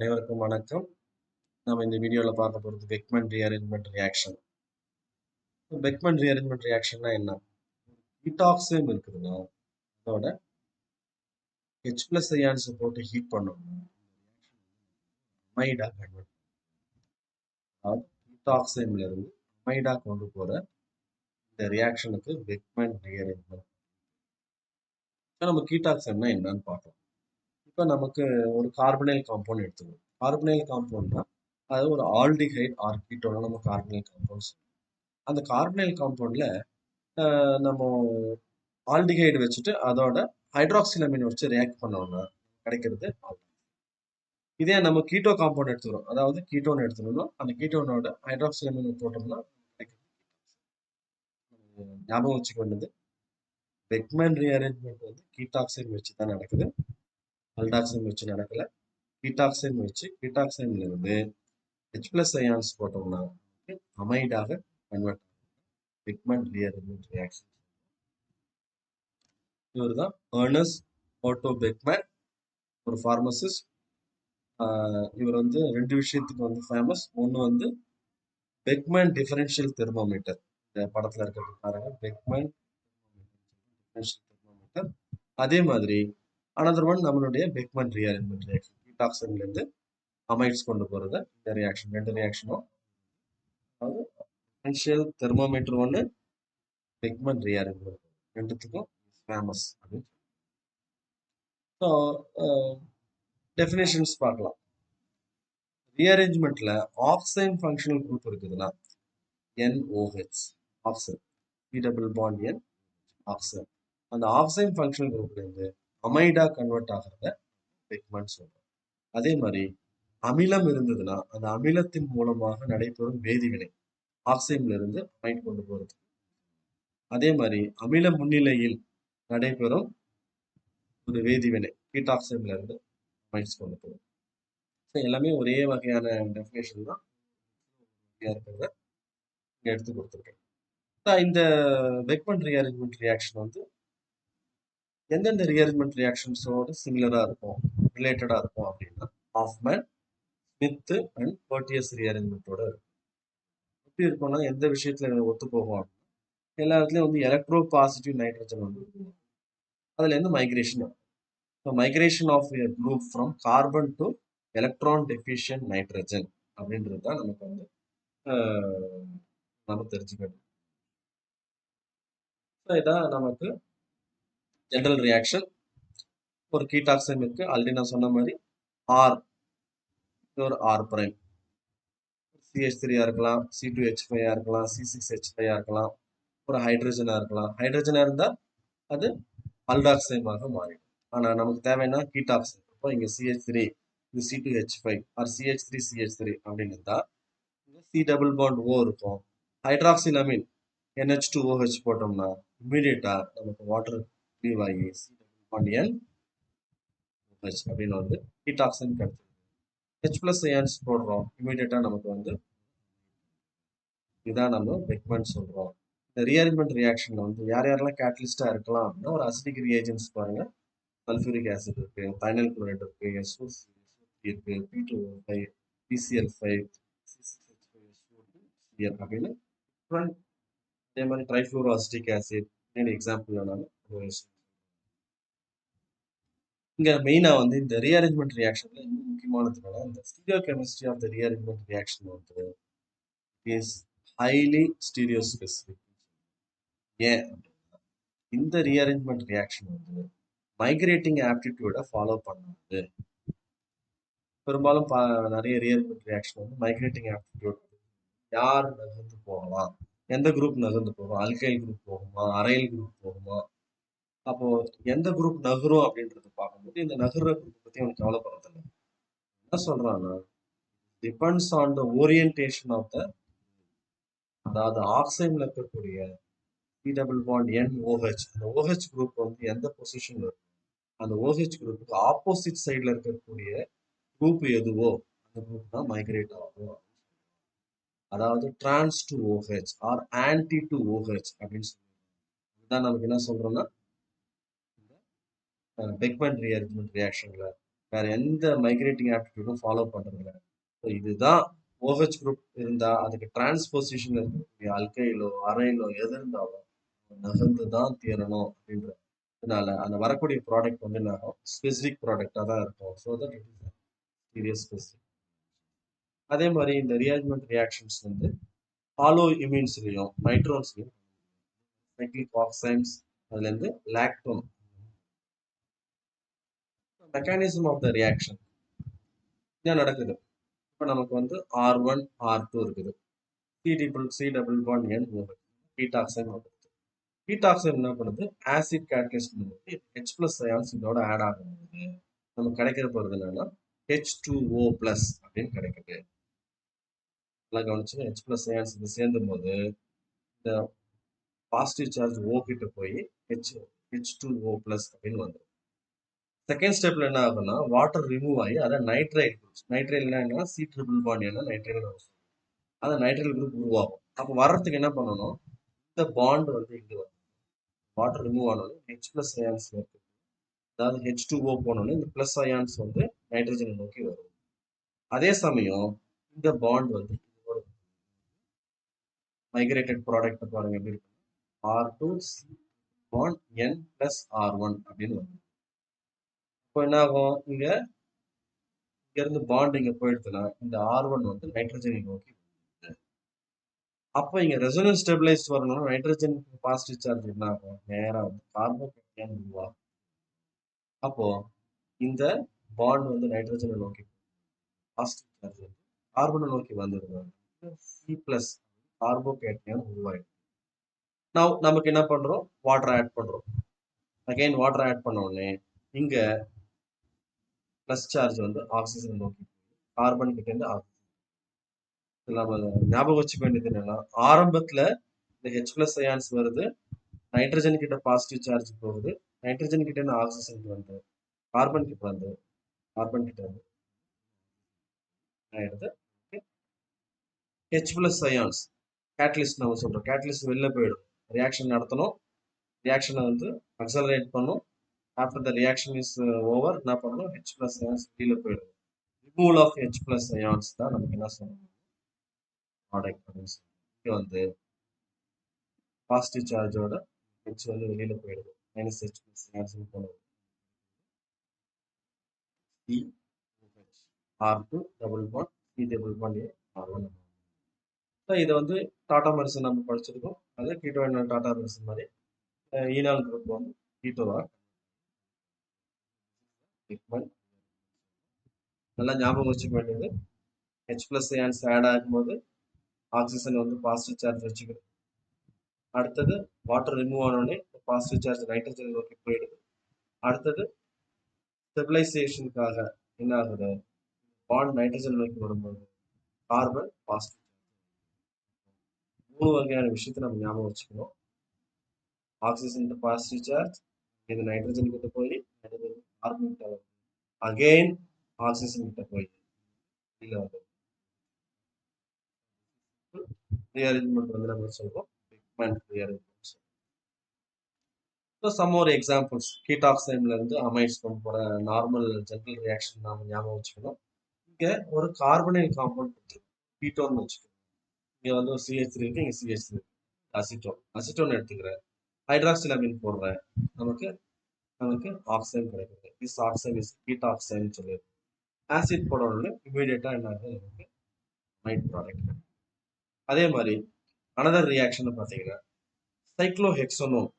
அனைவருக்கும் வணக்கம். நம்ம இந்த வீடியோவில் பார்க்க போகிறது Beckmann rearrangement reaction. Beckmann rearrangement ரியாக்ஷன்னா என்ன? ஹீட்டாக்சைம் இருக்குதுன்னா அதோட H plus அயான்ஸ் போட்டு ஹீட் பண்ணோம்னா அமைடா கன்வெர்ட். அதாவது ஹீட்டாக்சைம்ல இருந்து அமைடா கொண்டு போற இந்த ரியாக்ஷனுக்கு பெக்மன் ரீஅரேஞ்ச்மெண்ட். நம்ம ஹீட்டாக்சைம்னா என்னன்னு பார்க்கலாம். இப்போ நமக்கு ஒரு கார்பனைல் காம்பவுண்ட் எடுத்துக்கணும். கார்பனைல் காம்பவுண்ட்னா அது ஒரு ஆல்டிஹைட் ஆர் கீட்டோட நம்ம கார்பனைல் காம்பவுண்ட்ஸ். அந்த கார்பனைல் காம்பவுண்ட்ல நம்ம ஆல்டிஹைடு வச்சுட்டு அதோட ஹைட்ராக்சிலமைன் வச்சு ரியாக்ட் பண்ணோம்னா கிடைக்கிறது ஆல்டிஹைடு. இதே நம்ம கீட்டோ காம்பவுண்ட் எடுத்துக்கிறோம், அதாவது கீட்டோன் எடுத்துக்கணும், அந்த கீட்டோனோட ஹைட்ராக்சிலமைன் போட்டோம்னா கிடைக்கிறது. ஞாபகம் வச்சுக்க வேண்டியது, பெக்மன் ரீஅரேஞ்ச்மெண்ட் வந்து கீட்டாக்சைன் வச்சு தான் நடக்குது, அல்டாக்சைன் வச்சு நடக்கல. கீட்டாக்சைன் வச்சு கீட்டாக்சைன்ல இருந்து H plus அயான்ஸ் போட்டோம்னா அமைடாக கன்வெர்ட் பெக்மன் ரீஅரேஞ்ச்மெண்ட் ரியாக்ஷன். இவர் தான் ஏர்னஸ்ட் ஓட்டோ பெக்மன், ஒரு ஃபார்மசிஸ்ட். இவர் வந்து ரெண்டு விஷயத்துக்கு வந்து ஃபேமஸ். ஒன்று வந்து பெக்மன் டிஃபரன்ஷியல் தெர்மோமீட்டர், இந்த படத்தில் இருக்கிறது பாருங்க, பெக்மன் டிஃபரன்ஷியல் தெர்மோமீட்டர். அதே மாதிரி அனதர் ஒன் நம்மளுடைய பெக்மன் ரீஅரேஞ்ச்மெண்ட் ரியாக்ஷன், கீட்டாக்சைன்லேருந்து அமைட்ஸ் கொண்டு போகிறது. இந்த ரியாக்ஷன் ரெண்டு ரியாக்ஷனும், அதாவது டிஃபரன்ஷியல் தெர்மோமீட்டர் ஒன்று, பெக்மன் ரீஅரேஞ்ச்மெண்ட் ரெண்டுத்துக்கும் ஃபேமஸ் அப்படின்னு. ஸோ டெஃபினேஷன்ஸ் பார்க்கலாம். ரீஅரேஞ்ச்மெண்ட்ல ஆக்சைன் ஃபங்க்ஷனல் குரூப் இருக்குதுன்னா NOH, auxin, P double bond N, auxin. அந்த ஆக்சைன் ஃபங்க்ஷனல் குரூப்ல இருந்து அமைடா கன்வெர்ட் ஆகிறத பெக்மன் சொல்றோம். அதே மாதிரி அமிலம் இருந்ததுன்னா அந்த அமிலத்தின் மூலமாக நடைபெறும் வேதிவினை ஆக்சைன்ல இருந்து அமைட் கொண்டு போறது. அதே மாதிரி அமில முன்னிலையில் நடைபெறும் ஒரு வேதிவினை கீட்டாக்சைன்ல இருந்து அமைட்ஸ் கொண்டு போகும். எல்லாமே ஒரே வகையான டெஃபினேஷன் தான் இருக்கிறத எடுத்து கொடுத்துருக்கேன். இந்த பெக்மன் ரீஅரேஞ்ச்மெண்ட் ரியாக்ஷன் வந்து எந்தெந்த ரீஅரேஞ்ச்மெண்ட் ரியாக்ஷன்ஸோட சிமிலரா இருக்கும், ரிலேட்டடா இருக்கும் அப்படின்னா ஹாஃப்மேன், ஸ்மித் அண்ட் பர்டியஸ் ரீஅரேஞ்ச்மெண்ட்டோட இருக்கும். எப்படி இருக்கும்னா எந்த விஷயத்துல ஒத்து போகும் அப்படின்னா எல்லா இடத்துலயும் வந்து எலக்ட்ரோ பாசிட்டிவ் நைட்ரஜன் வந்து அதுல இருந்து மைக்ரேஷன் வரும். So migration of a group from carbon to electron deficient nitrogen அப்படின்றது தான் நமக்கு வந்து நம்ம தெரிஞ்சுக்கணும். ஸோ இதான் நமக்கு ஜெனரல் ரியாக்ஷன். ஒரு கீட்டாக்சைன் இருக்கு, ஆல்ரெடி நான் சொன்ன மாதிரி ஆர், ஒரு ஆர் பிரைம், CH3 இருக்கலாம், C2H5 இருக்கலாம், C6H5 இருக்கலாம், ஒரு ஹைட்ரஜனா இருக்கலாம். ஹைட்ரஜனா இருந்தா அது அல்டாக்சைமாக மாறிடும். ஆனா நமக்கு தேவைன்னா கீட்டாக்சைன். இப்போ இங்க CH3, இது C2H5 ஆர் CH3CH3 அப்படின்னு இருந்தா C double bond O இருக்கும். ஹைட்ராக்சிலமின் NH2OH போட்டோம்னா இமீடியட்டா நமக்கு வாட்டர் லீவ் ஆகி C double bond NOH அப்படின்னு வந்து கீட்டாக்சைன் கிடைச்சிருக்கு. H plus அயான்ஸ் போடுறோம், இமீடியட்டா நமக்கு வந்து இதான் நம்ம பெக்மன் சொல்றோம். இந்த ரீஅரேஞ்ச்மெண்ட் ரியாக்ஷன்ல வந்து யார் யாரெல்லாம் கேட்டலிஸ்டா இருக்கலாம் அப்படின்னா ஒரு அசிடிக் ரியேஜன்ஸ் பாருங்க, சல்ஃபூரிக் ஆசிட் இருக்கு, பைனைல் குளோரைட் இருக்கு, SO3 இருக்கு, P2O5, PCl5, C6H5SO2Cl அப்படின்னு அதே மாதிரி ட்ரைஃப்ளூரோ அசிட்டிக் ஆசிட் எக்ஸாம்பிள் வேணாலும். இங்க மெயினா வந்து இந்த ரீஅரேஞ்ச்மெண்ட் ரியாக்ஷன்ல இன்னும் முக்கியமானதுனால இந்த stereo chemistry of the rearrangement reaction வந்து இஸ் ஹைலி ஸ்டீரியோ ஸ்பெசிபிக். ஏன் இந்த ரீஅரேஞ்ச்மெண்ட் ரியாக்ஷன் வந்து மைக்ரேட்டிங் ஆப்டிடியூட ஃபாலோ பண்ணாது. பெரும்பாலும் நிறைய ரீஅரேஞ்ச்மெண்ட் ரியாக்ஷன் வந்து மைக்ரேட்டிங் ஆப்டிடியூட், யார் நகர்ந்து போகலாம், எந்த குரூப் நகர்ந்து போகும், அல்கைல் குரூப் போகுமா, அரைல் குரூப் போகுமா, அப்போ எந்த குரூப் நகரும் அப்படின்றத பார்க்கும்போது இந்த நகர்ற குரூப் பத்தி அவனுக்கு கவலைப்படுறதில்லை. என்ன சொல்றான்னா depends on the orientation of the, அதாவது ஆக்சைன்ல இருக்கக்கூடிய P double bond NOH, அந்த OH குரூப் வந்து எந்த பொசிஷன்ல இருக்கும், அந்த OH குரூப்புக்கு ஆப்போசிட் சைட்ல இருக்கக்கூடிய குரூப் எதுவோ அந்த குரூப் தான் மைக்ரேட் ஆகும். அதாவது trans to OH or anti to OH அப்படின்னு சொல்லுவாங்க. இதுதான் நமக்கு என்ன சொல்றோம்னா பெக்மன் ரீஅரேஞ்ச்மெண்ட் ரியாக்ஷன்ல வேற எந்த மைக்ரேட்டிங் ஆப்டிடியூடும் ஃபாலோ பண்றதில்ல. ஸோ இதுதான் OH குரூப் இருந்தா அதுக்கு டிரான்ஸ்போசிஷன் இருக்கக்கூடிய அல்கைலோ அரைலோ எது இருந்தாலும் நகர்ந்து தான் தீரணும் அப்படின்ற இதனால அந்த வரக்கூடிய ப்ராடக்ட் வந்து என்ன ஆகும் ஸ்பெசிஃபிக் ப்ராடக்டாக தான் இருக்கும். So that it is serious specific. அதே மாதிரி இந்த ரியாஜ்மெண்ட் ரியாக்ஷன்ஸ் வந்து ஹாலோ இமீன்ஸ்லையும் நைட்ரோன்ஸ்லையும் சைக்ளிக் ஆக்சைன்ஸ் அதுலேருந்து lactone mechanism of the reaction என்ன நடக்குது. இப்போ நமக்கு வந்து R1 R2 இருக்குது. C double bond N heat oxide வருது. ஹீட் ஆக்சைடு என்ன பண்ணுது ஆசிட் கேட்டலிஸ்ட் வந்து H பிளஸ் அயான்ஸ் இதோட ஆட் ஆகும்போது நமக்கு கிடைக்கிற போகிறது என்னன்னா H2O பிளஸ் அப்படின்னு கிடைக்குது. நல்லா கவனிச்சு H பிளஸ் அயான்ஸ் இது சேர்ந்தும் போது இந்த பாசிட்டிவ் சார்ஜ் O கிட்ட போய் H2O பிளஸ் அப்படின்னு வந்துடும். செகண்ட் ஸ்டெப்ல என்ன ஆகும்னா வாட்டர் ரிமூவ் ஆகி அதை நைட்ரைல் குரூப்ஸ் நைட்ரைல்னா என்ன C ட்ரிபிள் பாண்ட் என்ன நைட்ரைல் அந்த நைட்ரைல் குரூப் உருவாகும். அப்போ வர்றதுக்கு என்ன பண்ணணும் இந்த பாண்ட் வந்து இங்கே வரும். வாட்டர் ரிமூவ் ஆனோடனே H பிளஸ் அயான்ஸ் இருக்கு. அதாவது H2O போனோடனே இந்த பிளஸ் அயான்ஸ் வந்து நைட்ரஜனை நோக்கி வரும். அதே சமயம் இந்த பாண்ட் வந்து ஒரு மைக்ரேட்டட் ப்ராடக்ட் பாருங்க எப்படி இருக்கு R2C bond N plus R1 அப்படின்னு வரும். இப்போ என்ன ஆகும் இங்க இருந்து பாண்ட் இங்க போயிடுச்சுன்னா இந்த R1 வந்து நைட்ரஜனை நோக்கி. அப்போ இங்க ரெசோனன்ஸ் ஸ்டெபிலைஸ்ட் வரணும்னா நைட்ரஜன் பாசிட்டிவ் சார்ஜ் என்ன ஆகும் நேராக வந்து கார்போகேட்டையான் உருவாகும். அப்போ இந்த பாண்ட் வந்து நைட்ரஜனை நோக்கி பாசிட்டிவ் சார்ஜ் வந்து கார்பனை நோக்கி வந்துருவாங்க. C பிளஸ் கார்போகேட்டையான் உருவாயிடும். நமக்கு என்ன பண்றோம் வாட்டர் ஆட் பண்றோம். அகைன் வாட்டர் ஆட் பண்ண உடனே இங்க பிளஸ் சார்ஜ் வந்து ஆக்சிஜன் நோக்கி கார்பன் கிட்ட இருந்து ஆக்சிஜன். நம்ம ஞாபகம் வச்சுக்க வேண்டியது என்னன்னா ஆரம்பத்துல இந்த H பிளஸ் அயான்ஸ் வருது நைட்ரஜன் கிட்ட பாசிட்டிவ் சார்ஜ் போகுது நைட்ரஜன் கிட்ட இருந்து ஆக்சிஜன் வந்து கார்பன் கிட்ட வந்து கார்பன் கிட்ட வந்து ஆயிடுது. H பிளஸ் அயான்ஸ் கேட்டலிஸ்ட் நம்ம சொல்றோம் கேட்டலிஸ்ட் வெளில போயிடும் ரியாக்ஷன் நடத்தணும் ரியாக்ஷனை வந்து அக்சலரேட் பண்ணும். After the reaction is over என்ன பண்ணணும் H பிளஸ் அயான்ஸ் கீழே போயிடும். Removal of H plus ions தான் நமக்கு என்ன சொல்லணும் ப்ராடக்ட் அப்படின்னு சொல்லி இங்கே வந்து பாசிட்டிவ் சார்ஜோட H வந்து வெளியில போயிடுது மைனஸ் H பிளஸ் அயான்ஸ் போனது R2 double bond C double bond R1. இதை வந்து டாடா மெடிசன் நம்ம படிச்சிருக்கோம். அது கீட்டோ டாடா மெடிசன் மாதிரி ஈனால் குரூப் வந்து கீட்டோவா நல்லா ஞாபகம் வச்சுக்க வேண்டியது H பிளஸ் அயான்ஸ் ஆட் ஆகும்போது ஆக்சிஜன் வந்து பாசிட்டிவ் சார்ஜ் வச்சுக்கிறது. அடுத்தது வாட்டர் ரிமூவ் ஆனோடனே பாசிட்டிவ் சார்ஜ் நைட்ரஜன் நோக்கி போயிடுது. அடுத்தது ஸ்டெபிலைசேஷனுக்காக என்ன ஆகுது பாண்ட் நைட்ரஜன் நோக்கி வரும்போது கார்பன் பாசிட்டிவ். 3 வகையான விஷயத்தை நம்ம ஞாபகம் வச்சுக்கணும். ஆக்சிஜன் பாசிட்டிவ் சார்ஜ் இது நைட்ரஜன் கிட்ட போய் கார்பன் கிட்ட வருது அகெயின் ஆக்சிஜன் கிட்ட போய் கீழே வருது. ரீஅரேஞ்ச்மெண்ட் வந்து நம்ம சொல்றோம் பிக்மெண்ட் ரீஅரேஞ்ச்மெண்ட். ஸோ சம் ஒரு எக்ஸாம்பிள்ஸ் கீட்டாக்சைம்ல இருந்து அமைட்ஸ் கொண்டு போற நார்மல் ஜெனரல் ரியாக்ஷன் நாம ஞாபகம் வச்சுக்கணும். இங்க ஒரு கார்பனைல் காம்பவுண்ட் கொடுத்துருக்கோம் கீட்டோன்னு வச்சுக்கணும். இங்க வந்து ஒரு CH3 இருக்கு இங்க CH3 அசிட்டோன் எடுத்துக்கிறேன் ஹைட்ராக்சிலமின் போடுறேன் நமக்கு ஆக்சைடு கிடைக்குது. திஸ் ஆக்சைடு இஸ் கீட்டாக்சைடுன்னு சொல்லிடுது. ஆசிட் போடணும்னு இமீடியட்டா என்ன ஆகுது நமக்கு அமைட் ப்ராடக்ட். அதே மாதிரி அனதர் ரியாக்ஷன் பார்த்தீங்கன்னா சைக்ளோஹெக்சனோன்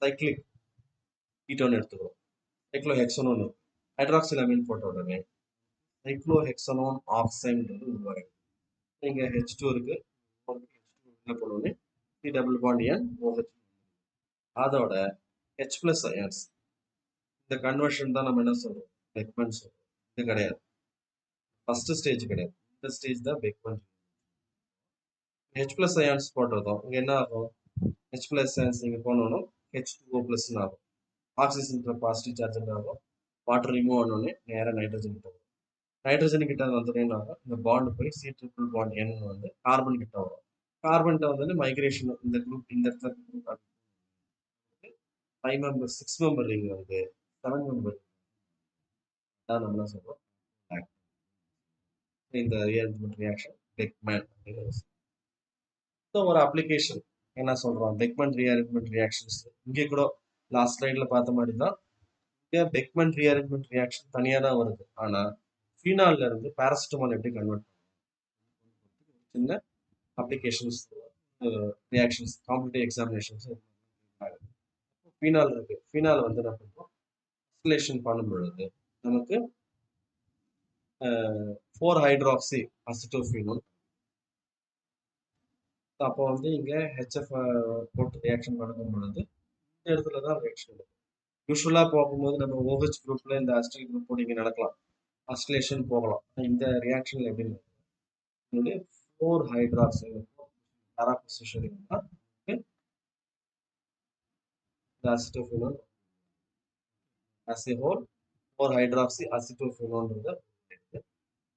சைக்ளிக் கீட்டோன் எடுத்துக்கிறோம் சைக்ளோஹெக்சனோன் ஹைட்ராக்சிலமின் போட்ட உடனே சைக்ளோஹெக்சனோன் ஆக்சைடுன்றது உருவாயிடும். இங்க H2 இருக்கு என்ன பண்ணுவோம் C double bond N OH. அதோட H பிளஸ் அயான்ஸ் இந்த கன்வர்ஷன் தான் நம்ம என்ன சொல்றோம் பெக்மன் சொல்றோம். இது கிடையாது ஃபர்ஸ்ட் ஸ்டேஜ் கிடையாது இந்த ஸ்டேஜ் தான் பெக்மன். H பிளஸ் அயான்ஸ் போடுறதும் இங்க என்ன ஆகும் H பிளஸ் அயான்ஸ் இங்க போனோம் H2O பிளஸ் ஆகும் ஆக்சிஜன் பாசிட்டிவ் சார்ஜ் ஆகும். வாட்டர் ரிமூவ் ஆனோடனே நேராக நைட்ரஜன் கிட்ட வரும். நைட்ரஜன் கிட்ட வந்தோடனே இந்த பாண்ட் போய் C ட்ரிபிள் பாண்ட் N வந்து கார்பன் கிட்ட வரும். கார்பன் கிட்ட வந்து மைக்ரேஷன் இந்த குரூப் இந்த இடத்துல 5 மெம்பர் 6 மெம்பர் ரிங் வந்து 7 மெம்பர் தான் நம்ம என்ன சொல்றோம், இந்த ரீஅரேஞ்ச்மெண்ட் ரியாக்ஷன் பெக்மேன் அப்படிங்கிறது. ஸோ ஒரு அப்ளிகேஷன் என்ன சொல்றோம், பெக்மேன் ரீஅரேஞ்ச்மெண்ட் ரியாக்ஷன்ஸ். இங்கே கூட லாஸ்ட் ஸ்லைட்ல பார்த்த மாதிரி தான், இங்கே பெக்மேன் ரீஅரேஞ்ச்மெண்ட் ரியாக்ஷன் தனியாக தான் வருது. ஆனால் ஃபீனால்ல இருந்து பேராசிட்டமால் எப்படி கன்வெர்ட் சின்ன applications, reactions, competitive examinations phenol இருக்கு. ஃபீனால் வந்து என்ன பண்ணுறோம், டிஸ்டிலேஷன் பண்ணும் பொழுது நமக்கு 4 ஹைட்ராக்சி அசிட்டோஃபீனோல். அப்போ வந்து இங்கே ஹெச்எஃப் போட்டு ரியாக்ஷன் நடக்கும் பொழுது இந்த இடத்துல தான் ரியாக்ஷன் நடக்கும். யூஸ்வலாக போகும்போது நம்ம OH குரூப்ல இந்த அசிட்டில் குரூப் போட்டு இங்கே நடக்கலாம், அசிலேஷன் போகலாம். இந்த ரியாக்ஷன்ல எப்படி 4 ஹைட்ராக்சி பேரா பொசிஷன் இருந்தால் the acetophenol as a whole 4 hydroxy அசிட்டோஃபினோன்றது.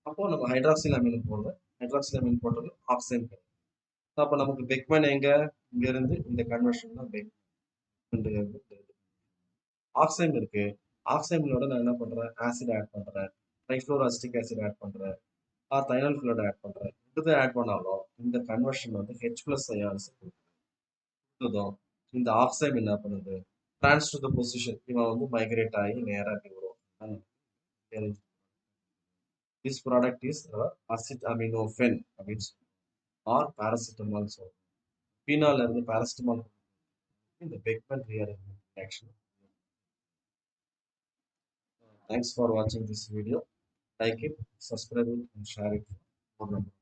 அப்போ நம்ம ஹைட்ராக்சில் அமீன் போடுறோம், ஹைட்ராக்சில் அமீன் போட்டோம்னா ஆக்சைன். அப்போ நமக்கு பெக்மேன் எங்க, இங்க இருந்து இந்த கன்வர்ஷன் தான் பெக்மேன். ஆக்சைம் இருக்கு, ஆக்சைமினோட நான் என்ன பண்றேன், ஆசிட் ஆட் பண்றேன், ட்ரைஃப்ளோராசிட்டிக் ஆசிட் ஆட் பண்றேன், ஆர் தைனால் ஃப்ளூரைட் ஆட் பண்றேன். இது ஆட் பண்ணாலும் இந்த கன்வர்ஷன் வந்து H+ அயான்ஸ் கொடுத்ததும் இந்த ஆக்சைம் என்ன பண்ணுது, டிரான்ஸ் டு த பொசிஷன், இவன் வந்து மைக்ரேட் ஆகி நேராக இப்படி வரும். திஸ் ப்ராடக்ட் இஸ் அசிட்டமினோஃபென் அப்படின்னு சொல்லுவோம், ஆர் பாராசிட்டமால் சொல்லுவோம். ஃபீனால இருந்து பாராசிட்டமால் இந்த Beckmann rearrangement reaction. Thanks for watching this video. Like it, subscribe it, and share it for more.